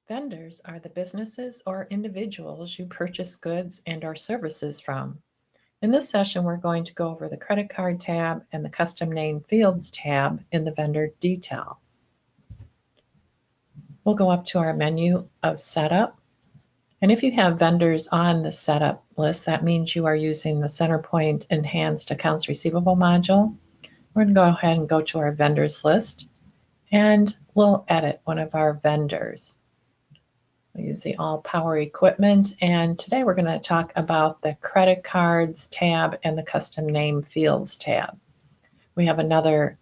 Vendors are the businesses or individuals you purchase goods and/or services from. In this session, we're going to go over the credit card tab and the custom name fields tab in the vendor detail. We'll go up to our menu of setup. And if you have vendors on the setup list, that means you are using the CenterPoint Enhanced Accounts Receivable module. We're going to go ahead and go to our vendors list, and we'll edit one of our vendors. We'll use the All Power Equipment, and today we're going to talk about the Credit Cards tab and the Custom Name Fields tab. We have another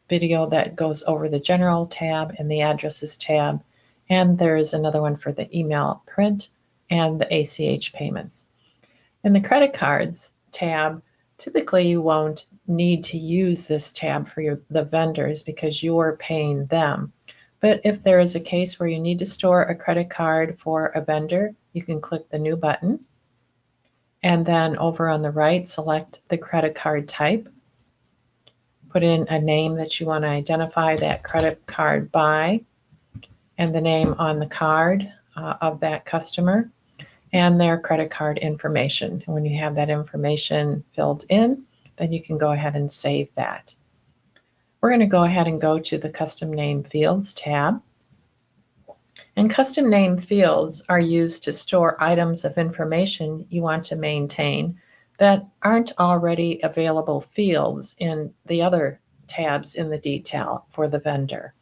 video that goes over the General tab and the Addresses tab, and there's another one for the Email Print and the ACH payments. In the Credit Cards tab, typically you won't need to use this tab for the vendors because you're paying them. But if there is a case where you need to store a credit card for a vendor, you can click the New button. And then over on the right, select the credit card type. Put in a name that you want to identify that credit card by, and the name on the card of that customer, and their credit card information. And when you have that information filled in, then you can go ahead and save that. We're going to go ahead and go to the Custom Name Fields tab. And custom name fields are used to store items of information you want to maintain that aren't already available fields in the other tabs in the detail for the vendor.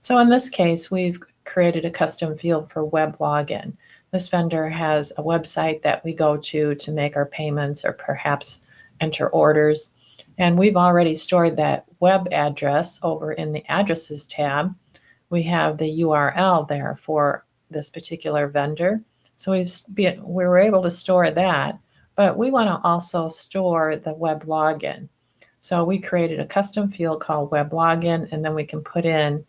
So in this case, we've created a custom field for web login. This vendor has a website that we go to make our payments or perhaps enter orders. And we've already stored that web address over in the Addresses tab. We have the URL there for this particular vendor. So we were able to store that, but we want to also store the web login. So we created a custom field called web login, and then we can put in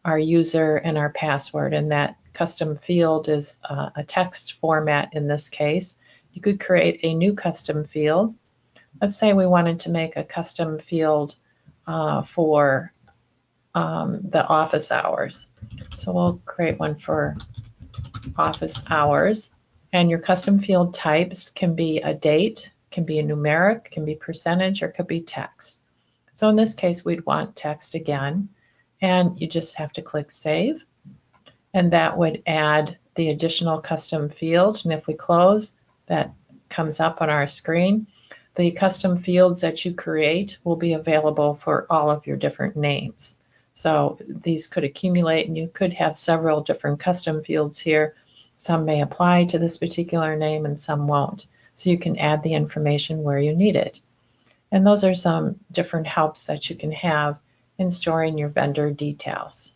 our user and our password, and that custom field is a text format in this case. You could create a new custom field. Let's say we wanted to make a custom field for the office hours. So we'll create one for office hours. And your custom field types can be a date, can be a numeric, can be percentage, or could be text. So in this case, we'd want text again. And you just have to click Save. And that would add the additional custom field. And if we close, that comes up on our screen. The custom fields that you create will be available for all of your different names. So these could accumulate, and you could have several different custom fields here. Some may apply to this particular name and some won't. So you can add the information where you need it. And those are some different helps that you can have in storing your vendor details.